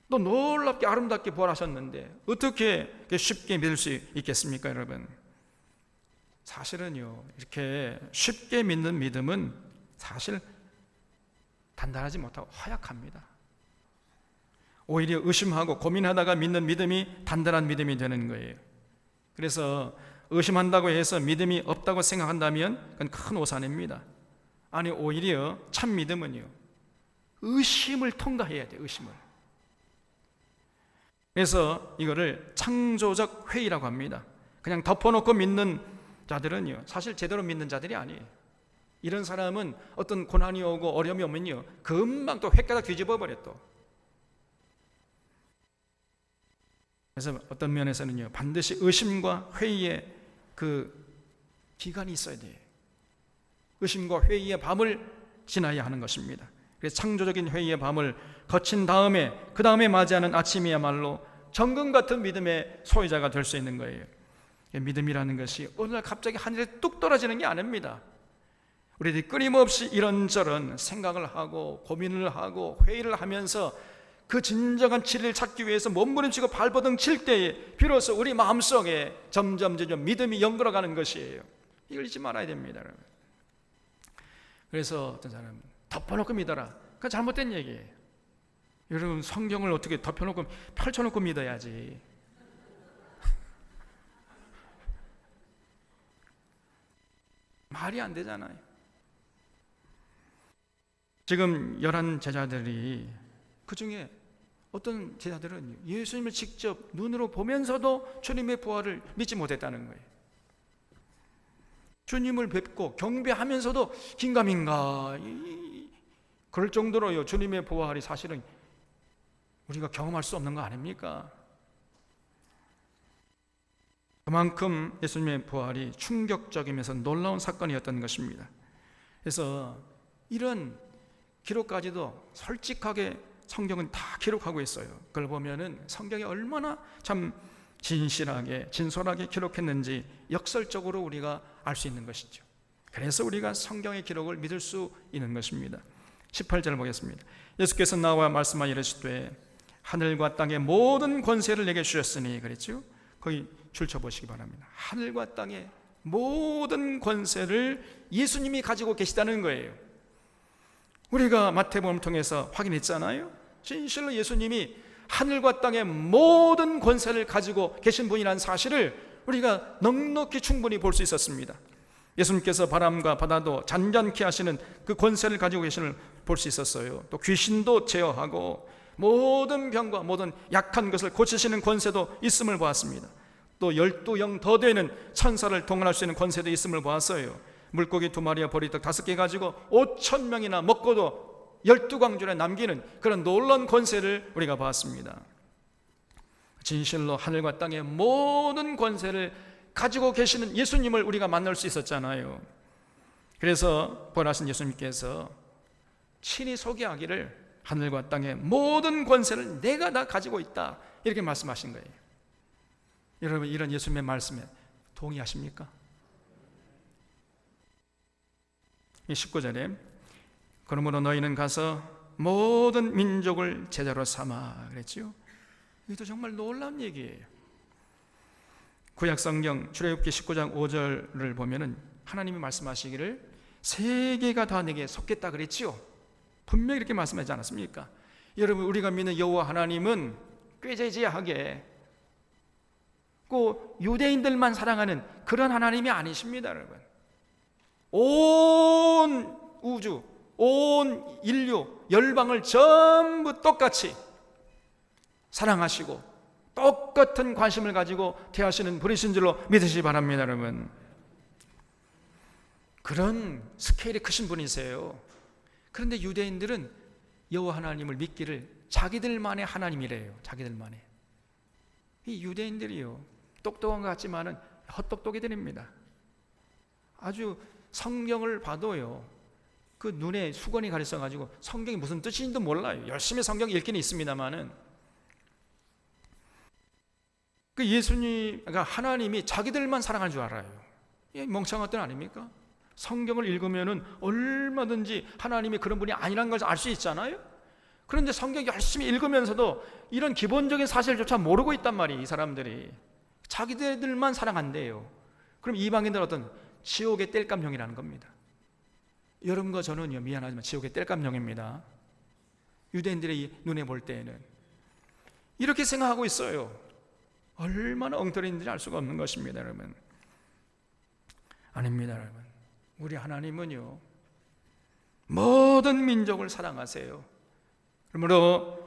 또 놀랍게 아름답게 부활하셨는데 어떻게 쉽게 믿을 수 있겠습니까, 여러분? 사실은요, 이렇게 쉽게 믿는 믿음은 사실 단단하지 못하고 허약합니다. 오히려 의심하고 고민하다가 믿는 믿음이 단단한 믿음이 되는 거예요. 그래서 의심한다고 해서 믿음이 없다고 생각한다면 그건 큰 오산입니다. 아니, 오히려 참 믿음은요, 의심을 통과해야 돼요. 의심을. 그래서 이거를 창조적 회의라고 합니다. 그냥 덮어놓고 믿는 자들은요, 사실 제대로 믿는 자들이 아니에요. 이런 사람은 어떤 고난이 오고 어려움이 오면요, 금방 또 획가닥 뒤집어 버려 또. 그래서 어떤 면에서는요, 반드시 의심과 회의의 그 기간이 있어야 돼요. 의심과 회의의 밤을 지나야 하는 것입니다. 그래서 창조적인 회의의 밤을 거친 다음에 그 다음에 맞이하는 아침이야말로 정금 같은 믿음의 소유자가 될 수 있는 거예요. 믿음이라는 것이 어느 날 갑자기 하늘에 뚝 떨어지는 게 아닙니다. 우리들이 끊임없이 이런저런 생각을 하고 고민을 하고 회의를 하면서 그 진정한 진리를 찾기 위해서 몸부림치고 발버둥 칠 때에 비로소 우리 마음속에 점점 믿음이 연걸어가는 것이에요. 이걸 잊지 말아야 됩니다, 여러분. 그래서 어떤 사람은 덮어놓고 믿어라, 그건 잘못된 얘기예요. 여러분, 성경을 어떻게 덮여놓고 펼쳐놓고 믿어야지. 말이 안 되잖아요. 지금 11제자들이, 그 중에 어떤 제자들은 예수님을 직접 눈으로 보면서도 주님의 부활을 믿지 못했다는 거예요. 주님을 뵙고 경배하면서도 긴가민가 그럴 정도로요, 주님의 부활이 사실은 우리가 경험할 수 없는 거 아닙니까? 그만큼 예수님의 부활이 충격적이면서 놀라운 사건이었던 것입니다. 그래서 이런 기록까지도 솔직하게 성경은 다 기록하고 있어요. 그걸 보면은 성경이 얼마나 참 진실하게 진솔하게 기록했는지 역설적으로 우리가 알 수 있는 것이죠. 그래서 우리가 성경의 기록을 믿을 수 있는 것입니다. 18절 보겠습니다. 예수께서 나와 말씀하여 이르시되 하늘과 땅의 모든 권세를 내게 주셨으니, 그랬죠? 거기 줄쳐 보시기 바랍니다. 하늘과 땅의 모든 권세를 예수님이 가지고 계시다는 거예요. 우리가 마태복음을 통해서 확인했잖아요. 진실로 예수님이 하늘과 땅의 모든 권세를 가지고 계신 분이라는 사실을 우리가 넉넉히 충분히 볼 수 있었습니다. 예수님께서 바람과 바다도 잔잔케 하시는 그 권세를 가지고 계심을 볼 수 있었어요. 또 귀신도 제어하고 모든 병과 모든 약한 것을 고치시는 권세도 있음을 보았습니다. 또 12영 더 되는 천사를 동원할 수 있는 권세도 있음을 보았어요. 물고기 2마리와 보리떡 5개 가지고 5,000명이나 먹고도 12광주에 남기는 그런 놀라운 권세를 우리가 보았습니다. 진실로 하늘과 땅의 모든 권세를 가지고 계시는 예수님을 우리가 만날 수 있었잖아요. 그래서 부활하신 예수님께서 친히 소개하기를 하늘과 땅의 모든 권세를 내가 다 가지고 있다, 이렇게 말씀하신 거예요. 여러분, 이런 예수님의 말씀에 동의하십니까? 19절에 그러므로 너희는 가서 모든 민족을 제자로 삼아, 그랬죠. 이것도 정말 놀라운 얘기예요. 구약성경 출애굽기 19장 5절을 보면은 하나님이 말씀하시기를 세계가 다 내게 속겠다 그랬지요. 분명히 이렇게 말씀하지 않았습니까? 여러분, 우리가 믿는 여호와 하나님은 꾀지지하게 꼭 유대인들만 사랑하는 그런 하나님이 아니십니다. 여러분, 온 우주, 온 인류, 열방을 전부 똑같이 사랑하시고 똑같은 관심을 가지고 대하시는 분이신 줄로 믿으시기 바랍니다. 여러분, 그런 스케일이 크신 분이세요. 그런데 유대인들은 여호와 하나님을 믿기를 자기들만의 하나님이래요. 자기들만의. 이 유대인들이요, 똑똑한 것 같지만은 헛똑똑이들입니다. 아주 성경을 봐도요, 그 눈에 수건이 가려져 가지고 성경이 무슨 뜻인지도 몰라요. 열심히 성경 읽기는 있습니다만은 그 예수님, 그러니까 하나님이 자기들만 사랑할 줄 알아요. 이 멍청한 것들 아닙니까? 성경을 읽으면은 얼마든지 하나님이 그런 분이 아니라는 걸 알 수 있잖아요. 그런데 성경 열심히 읽으면서도 이런 기본적인 사실조차 모르고 있단 말이에요. 이 사람들이 자기들만 사랑한대요. 그럼 이방인들은 어떤 지옥의 땔감용이라는 겁니다. 여러분과 저는요, 미안하지만 지옥의 땔감용입니다. 유대인들의 눈에 볼 때에는 이렇게 생각하고 있어요. 얼마나 엉터리인지 알 수가 없는 것입니다. 여러분, 아닙니다. 여러분, 우리 하나님은요, 모든 민족을 사랑하세요. 그러므로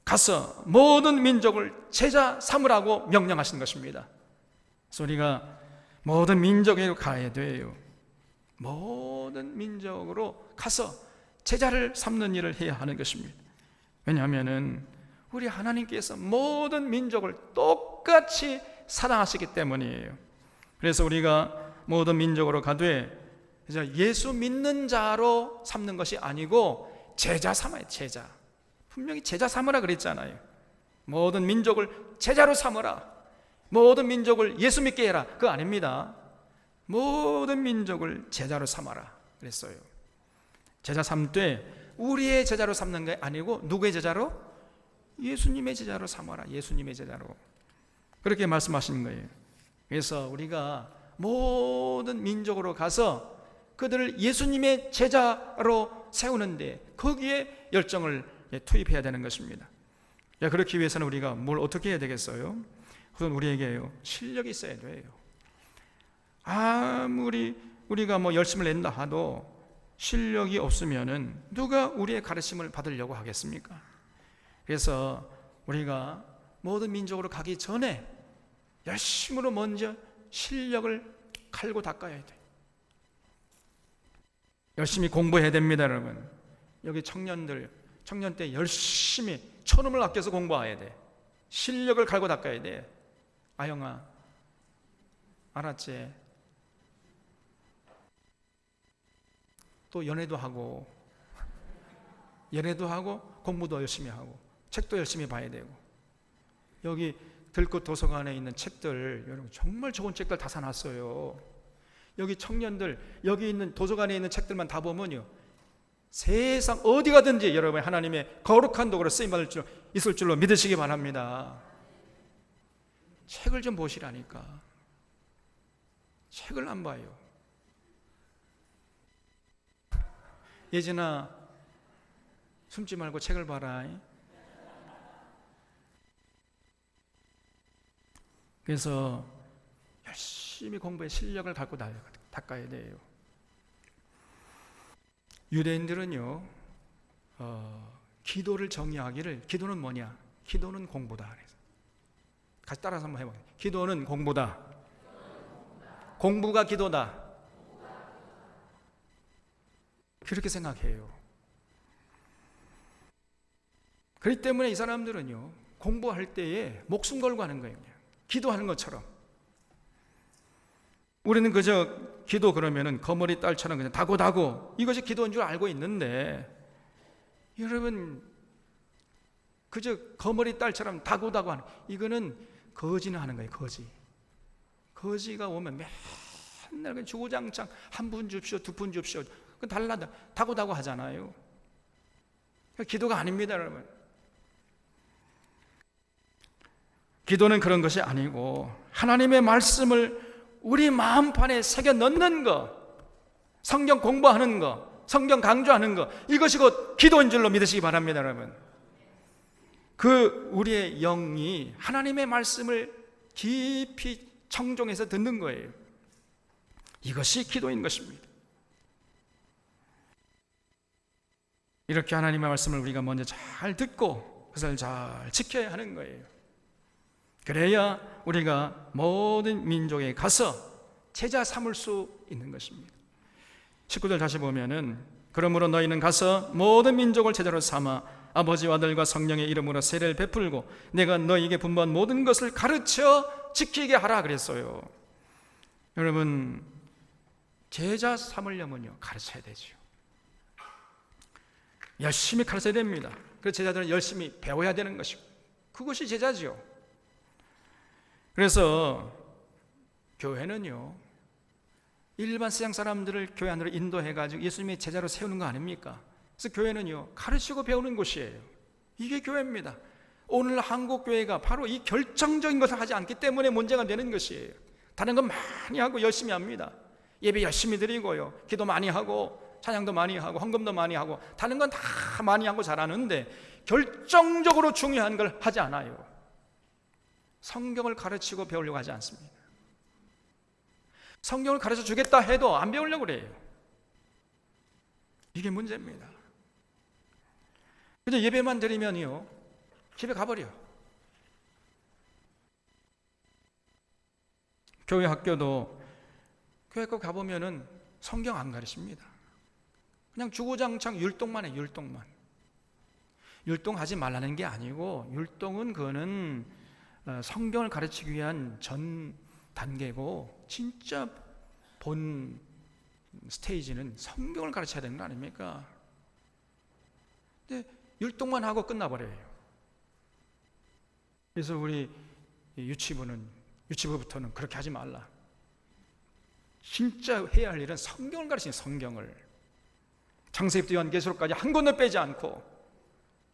가서 모든 민족을 제자 삼으라고 명령하신 것입니다. 그래서 우리가 모든 민족에 가야 돼요. 모든 민족으로 가서 제자를 삼는 일을 해야 하는 것입니다. 왜냐하면 우리 하나님께서 모든 민족을 똑같이 사랑하시기 때문이에요. 그래서 우리가 모든 민족으로 가되 예수 믿는 자로 삼는 것이 아니고 제자 삼아요. 제자. 분명히 제자 삼으라 그랬잖아요. 모든 민족을 제자로 삼으라. 모든 민족을 예수 믿게 해라. 그거 아닙니다. 모든 민족을 제자로 삼아라 그랬어요. 제자 삼되 우리의 제자로 삼는 게 아니고 누구의 제자로? 예수님의 제자로 삼아라. 예수님의 제자로. 그렇게 말씀하시는 거예요. 그래서 우리가 모든 민족으로 가서 그들을 예수님의 제자로 세우는데 거기에 열정을 투입해야 되는 것입니다. 그렇기 위해서는 우리가 뭘 어떻게 해야 되겠어요? 우선 우리에게요, 실력이 있어야 돼요. 아무리 우리가 열심을 낸다 하도 실력이 없으면은 누가 우리의 가르침을 받으려고 하겠습니까? 그래서 우리가 모든 민족으로 가기 전에 열심으로 먼저 실력을 갈고 닦아야 돼. 열심히 공부해야 됩니다. 여러분, 여기 청년 때 열심히 천음을 아껴서 공부해야 돼. 실력을 갈고 닦아야 돼. 아영아, 알았지? 또 연애도 하고 공부도 열심히 하고 책도 열심히 봐야 되고, 여기 들꽃 도서관에 있는 책들 여러분 정말 좋은 책들 다 사놨어요. 여기 청년들, 여기 있는 도서관에 있는 책들만 다 보면요, 세상 어디 가든지 여러분 하나님의 거룩한 도구로 쓰임받을 줄 있을 줄로 믿으시기 바랍니다. 책을 좀 보시라니까. 책을 안 봐요. 예진아, 숨지 말고 책을 봐라. 그래서 열심히 공부해 실력을 갖고 닦아야 돼요. 유대인들은요, 기도를 정의하기를, 기도는 뭐냐? 기도는 공부다. 같이 따라서 한번 해봐요. 기도는 공부다. 공부가 기도다. 그렇게 생각해요. 그렇기 때문에 이 사람들은요, 공부할 때에 목숨 걸고 하는 거예요. 그냥 기도하는 것처럼. 우리는 그저 기도 그러면은 거머리 딸처럼 그냥 다고 이것이 기도인 줄 알고 있는데, 여러분 그저 거머리 딸처럼 다고 하는, 이거는 거지는 하는 거예요. 거지가 오면 맨날 그냥 주구장창 한 푼 줍시오, 두 푼 줍시오, 그 달라다 다고 하잖아요. 기도가 아닙니다, 여러분. 기도는 그런 것이 아니고 하나님의 말씀을 우리 마음판에 새겨 넣는 것, 성경 공부하는 것, 성경 강조하는 것, 이것이 곧 기도인 줄로 믿으시기 바랍니다, 여러분. 그 우리의 영이 하나님의 말씀을 깊이 청종해서 듣는 거예요. 이것이 기도인 것입니다. 이렇게 하나님의 말씀을 우리가 먼저 잘 듣고 그것을 잘 지켜야 하는 거예요. 그래야 우리가 모든 민족에 가서 제자 삼을 수 있는 것입니다. 19절 다시 보면은, 그러므로 너희는 가서 모든 민족을 제자로 삼아 아버지와 아들과 성령의 이름으로 세례를 베풀고 내가 너희에게 분부한 모든 것을 가르쳐 지키게 하라 그랬어요. 여러분, 제자 삼으려면요, 가르쳐야 되죠. 열심히 가르쳐야 됩니다. 그래서 제자들은 열심히 배워야 되는 것이고, 그것이 제자죠. 그래서 교회는요, 일반 세상 사람들을 교회 안으로 인도해가지고 예수님의 제자로 세우는 거 아닙니까? 그래서 교회는요, 가르치고 배우는 곳이에요. 이게 교회입니다. 오늘 한국 교회가 바로 이 결정적인 것을 하지 않기 때문에 문제가 되는 것이에요. 다른 건 많이 하고 열심히 합니다. 예배 열심히 드리고요, 기도 많이 하고 찬양도 많이 하고 헌금도 많이 하고, 다른 건 다 많이 하고 잘하는데 결정적으로 중요한 걸 하지 않아요. 성경을 가르치고 배우려고 하지 않습니다. 성경을 가르쳐 주겠다 해도 안 배우려고 그래요. 이게 문제입니다. 그래서 예배만 드리면요, 집에 가버려. 교회 학교도 교회 거 가보면은 성경 안 가르칩니다. 그냥 주구장창 율동만 해, 율동만. 율동하지 말라는 게 아니고, 율동은 그거는 성경을 가르치기 위한 전 단계고, 진짜 본 스테이지는 성경을 가르쳐야 되는 거 아닙니까? 근데 율동만 하고 끝나버려요. 그래서 우리 유치부부터는 그렇게 하지 말라. 진짜 해야 할 일은 성경을 가르치는, 성경을 창세기부터 요한계시록까지 한 권도 빼지 않고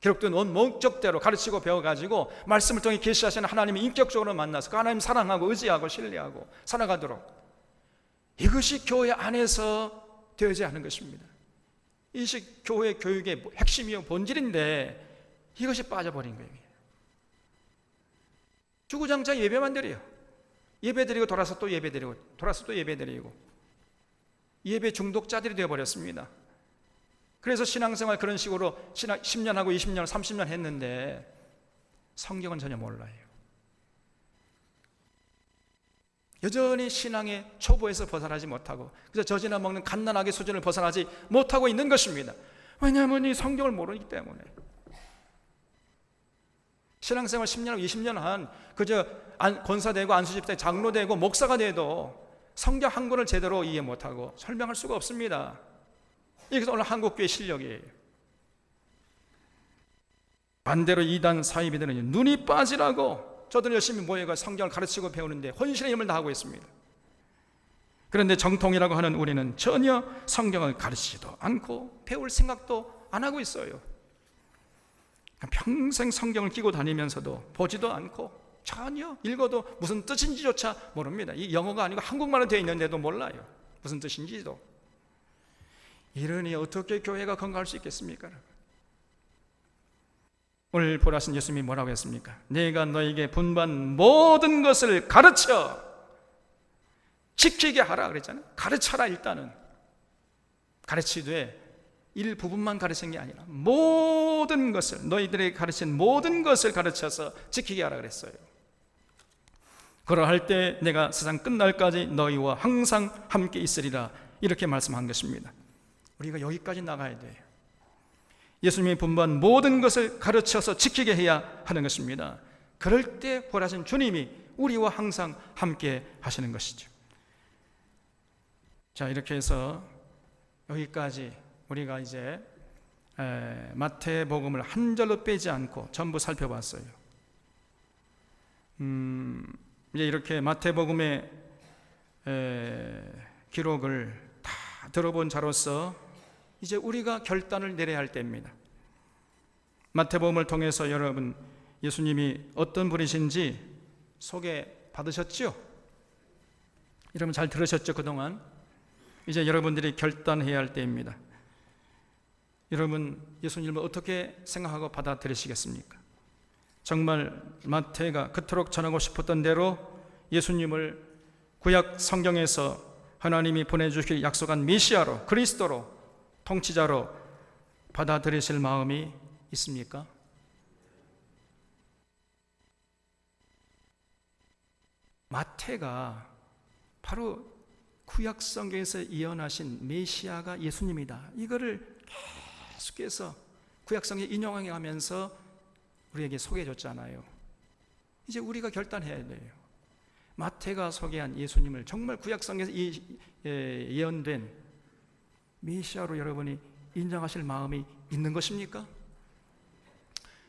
기록된 원 목적대로 가르치고 배워가지고 말씀을 통해 계시하시는 하나님을 인격적으로 만나서 그 하나님 사랑하고 의지하고 신뢰하고 살아가도록, 이것이 교회 안에서 되어져야 하는 것입니다. 이것이 교회 교육의 핵심이요 본질인데 이것이 빠져버린 거예요. 주구장창 예배만 드려요. 예배 드리고 돌아서 또 예배 드리고 돌아서 또 예배 드리고, 예배 중독자들이 되어버렸습니다. 그래서 신앙생활 그런 식으로 10년 하고 20년, 30년 했는데 성경은 전혀 몰라요. 여전히 신앙의 초보에서 벗어나지 못하고, 그래서 젖이나 먹는 갓난아기 수준을 벗어나지 못하고 있는 것입니다. 왜냐하면 이 성경을 모르기 때문에. 신앙생활 10년, 20년 한 그저 권사되고 안수집대 장로되고 목사가 돼도 성경 한 권을 제대로 이해 못하고 설명할 수가 없습니다. 이게 오늘 한국교회 실력이에요. 반대로 이단 사이비들은 눈이 빠지라고 저들은 열심히 모여가 성경을 가르치고 배우는데 혼신의 힘을 다하고 있습니다. 그런데 정통이라고 하는 우리는 전혀 성경을 가르치지도 않고 배울 생각도 안 하고 있어요. 평생 성경을 끼고 다니면서도 보지도 않고 전혀 읽어도 무슨 뜻인지조차 모릅니다. 이 영어가 아니고 한국말로 되어 있는데도 몰라요. 무슨 뜻인지도. 이러니 어떻게 교회가 건강할 수 있겠습니까? 오늘 보라신 예수님이 뭐라고 했습니까? 내가 너에게 분부한 모든 것을 가르쳐 지키게 하라 그랬잖아요. 가르쳐라. 일단은 가르치되 일부분만 가르친 게 아니라 모든 것을, 너희들에게 가르친 모든 것을 가르쳐서 지키게 하라 그랬어요. 그러할 때 내가 세상 끝날까지 너희와 항상 함께 있으리라, 이렇게 말씀한 것입니다. 우리가 여기까지 나가야 돼요. 예수님이 분부한 모든 것을 가르쳐서 지키게 해야 하는 것입니다. 그럴 때 보라신 주님이 우리와 항상 함께 하시는 것이죠. 자, 이렇게 해서 여기까지 우리가 이제 마태복음을 한 절로 빼지 않고 전부 살펴봤어요. 이제 이렇게 마태복음의 기록을 다 들어본 자로서 이제 우리가 결단을 내려야 할 때입니다. 마태복음을 통해서 여러분 예수님이 어떤 분이신지 소개 받으셨죠? 여러분 잘 들으셨죠? 그동안 이제 여러분들이 결단해야 할 때입니다. 여러분 예수님을 어떻게 생각하고 받아들이시겠습니까? 정말 마태가 그토록 전하고 싶었던 대로 예수님을 구약 성경에서 하나님이 보내주실 약속한 메시아로, 그리스도로, 통치자로 받아들이실 마음이 있습니까? 마태가 바로 구약 성경에서 예언하신 메시아가 예수님이다, 이거를 계속해서 구약 성경에 인용하면서 우리에게 소개해 줬잖아요. 이제 우리가 결단해야 돼요. 마태가 소개한 예수님을 정말 구약 성경에서 예언된 메시아로 여러분이 인정하실 마음이 있는 것입니까?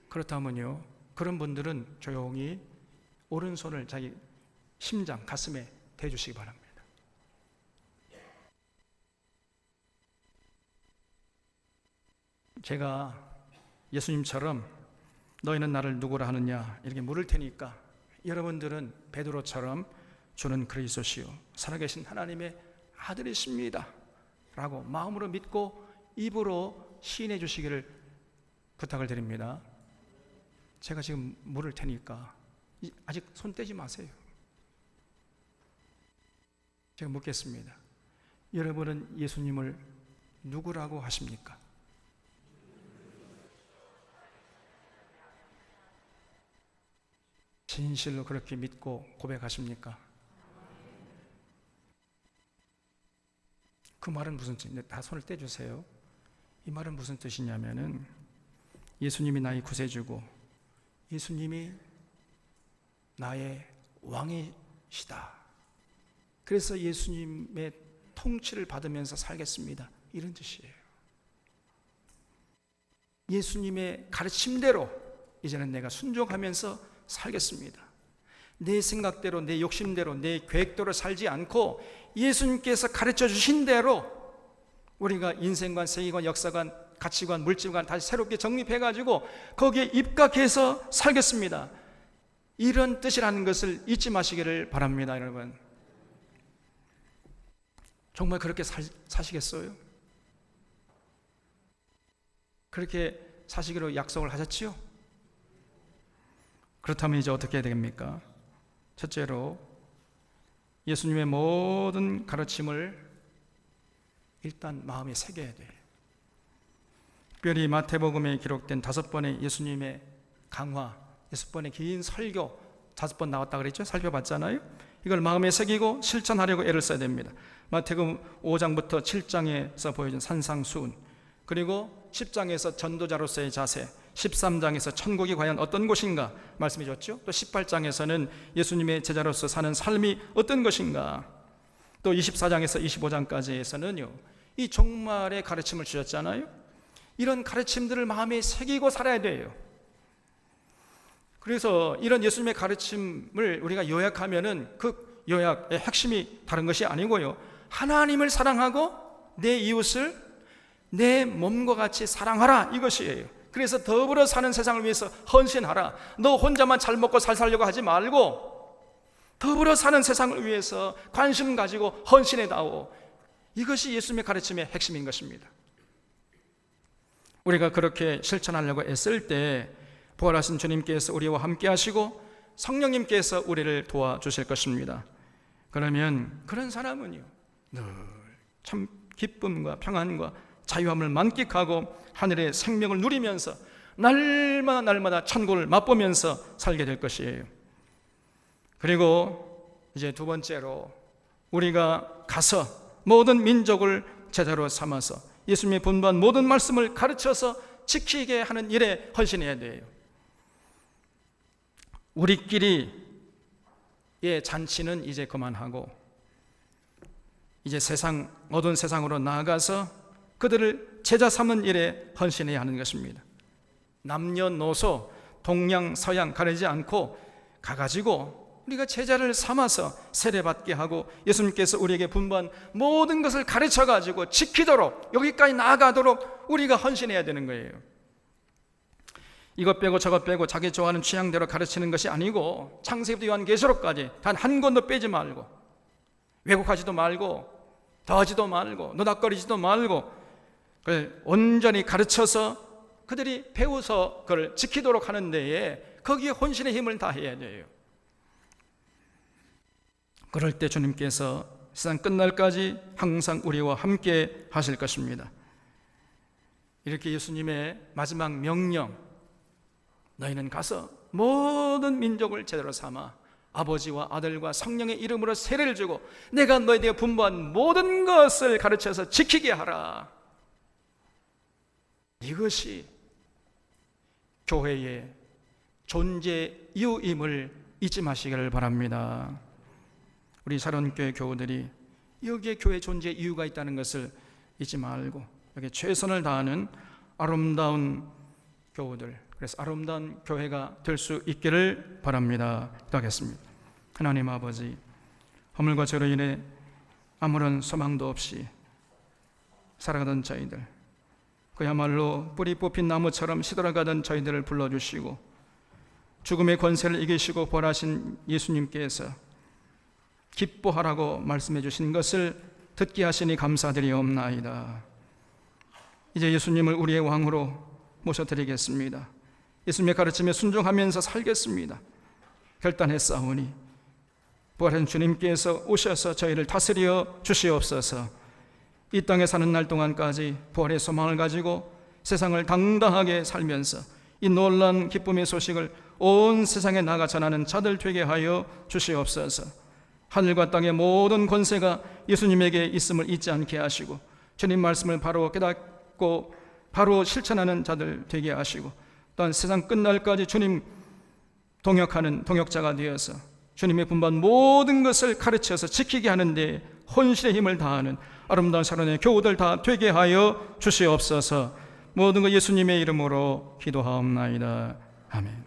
그렇다면요, 그런 분들은 조용히 오른손을 자기 심장, 가슴에 대주시기 바랍니다. 제가 예수님처럼 너희는 나를 누구라 하느냐 이렇게 물을 테니까 여러분들은 베드로처럼 주는 그리스도시요 살아계신 하나님의 아들이십니다 라고 마음으로 믿고 입으로 시인해 주시기를 부탁을 드립니다. 제가 지금 물을 테니까 아직 손 떼지 마세요. 제가 묻겠습니다. 여러분은 예수님을 누구라고 하십니까? 진실로 그렇게 믿고 고백하십니까? 그 말은 무슨 뜻인데, 다 손을 떼주세요. 이 말은 무슨 뜻이냐면은 예수님이 나의 구세주고 예수님이 나의 왕이시다, 그래서 예수님의 통치를 받으면서 살겠습니다, 이런 뜻이에요. 예수님의 가르침대로 이제는 내가 순종하면서 살겠습니다. 내 생각대로, 내 욕심대로, 내 계획대로 살지 않고 예수님께서 가르쳐 주신 대로 우리가 인생관, 세계관, 역사관, 가치관, 물질관 다시 새롭게 정립해가지고 거기에 입각해서 살겠습니다, 이런 뜻이라는 것을 잊지 마시기를 바랍니다. 여러분 정말 그렇게 사시겠어요? 그렇게 사시기로 약속을 하셨지요? 그렇다면 이제 어떻게 해야 됩니까? 첫째로 예수님의 모든 가르침을 일단 마음에 새겨야 돼요. 특별히 마태복음에 기록된 5번의 예수님의 강화, 6번의 긴 설교, 5번 나왔다 그랬죠? 살펴봤잖아요. 이걸 마음에 새기고 실천하려고 애를 써야 됩니다. 마태복음 5장부터 7장에서 보여준 산상수훈, 그리고 10장에서 전도자로서의 자세, 13장에서 천국이 과연 어떤 곳인가 말씀해 줬죠. 또 18장에서는 예수님의 제자로서 사는 삶이 어떤 것인가, 또 24장에서 25장까지에서는요 이 종말의 가르침을 주셨잖아요. 이런 가르침들을 마음에 새기고 살아야 돼요. 그래서 이런 예수님의 가르침을 우리가 요약하면은 그 요약의 핵심이 다른 것이 아니고요, 하나님을 사랑하고 내 이웃을 내 몸과 같이 사랑하라, 이것이에요. 그래서 더불어 사는 세상을 위해서 헌신하라. 너 혼자만 잘 먹고 살 살려고 하지 말고 더불어 사는 세상을 위해서 관심 가지고 헌신해다오. 이것이 예수님의 가르침의 핵심인 것입니다. 우리가 그렇게 실천하려고 애쓸 때 부활하신 주님께서 우리와 함께 하시고 성령님께서 우리를 도와주실 것입니다. 그러면 그런 사람은요, 늘 참 기쁨과 평안과 자유함을 만끽하고 하늘의 생명을 누리면서 날마다 천국을 맛보면서 살게 될 것이에요. 그리고 이제 두 번째로 우리가 가서 모든 민족을 제자로 삼아서 예수님의 분부한 모든 말씀을 가르쳐서 지키게 하는 일에 헌신해야 돼요. 우리끼리의 잔치는 이제 그만하고 이제 어두운 세상으로 나아가서 그들을 제자 삼는 일에 헌신해야 하는 것입니다. 남녀노소 동양 서양 가리지 않고 가가지고 우리가 제자를 삼아서 세례받게 하고 예수님께서 우리에게 분부한 모든 것을 가르쳐가지고 지키도록, 여기까지 나아가도록 우리가 헌신해야 되는 거예요. 이것 빼고 저것 빼고 자기 좋아하는 취향대로 가르치는 것이 아니고 창세기부터 요한계시록까지 단 한 권도 빼지 말고 왜곡하지도 말고 더하지도 말고 노닥거리지도 말고 그걸 온전히 가르쳐서 그들이 배워서 그걸 지키도록 하는 데에 거기에 혼신의 힘을 다해야 돼요. 그럴 때 주님께서 세상 끝날까지 항상 우리와 함께 하실 것입니다. 이렇게 예수님의 마지막 명령, 너희는 가서 모든 민족을 제자로 삼아 아버지와 아들과 성령의 이름으로 세례를 주고 내가 너희에게 분부한 모든 것을 가르쳐서 지키게 하라. 이것이 교회의 존재 이유임을 잊지 마시기를 바랍니다. 우리 사랑교회 교우들이 여기에 교회 존재 이유가 있다는 것을 잊지 말고 여기 최선을 다하는 아름다운 교우들, 그래서 아름다운 교회가 될 수 있기를 바랍니다. 기도하겠습니다. 하나님 아버지, 허물과 죄로 인해 아무런 소망도 없이 살아가던 저희들, 그야말로 뿌리 뽑힌 나무처럼 시들어가던 저희들을 불러주시고 죽음의 권세를 이기시고 부활하신 예수님께서 기뻐하라고 말씀해 주신 것을 듣게 하시니 감사드리옵나이다. 이제 예수님을 우리의 왕으로 모셔드리겠습니다. 예수님의 가르침에 순종하면서 살겠습니다. 결단했사오니 부활한 주님께서 오셔서 저희를 다스려 주시옵소서. 이 땅에 사는 날 동안까지 부활의 소망을 가지고 세상을 당당하게 살면서 이 놀라운 기쁨의 소식을 온 세상에 나가 전하는 자들 되게 하여 주시옵소서. 하늘과 땅의 모든 권세가 예수님에게 있음을 잊지 않게 하시고 주님 말씀을 바로 깨닫고 바로 실천하는 자들 되게 하시고 또한 세상 끝날까지 주님 동역하는 동역자가 되어서 주님의 분부한 모든 것을 가르쳐서 지키게 하는 데 혼신의 힘을 다하는 아름다운 샤론의 교우들 다 되게 하여 주시옵소서. 모든 것 예수님의 이름으로 기도하옵나이다. 아멘.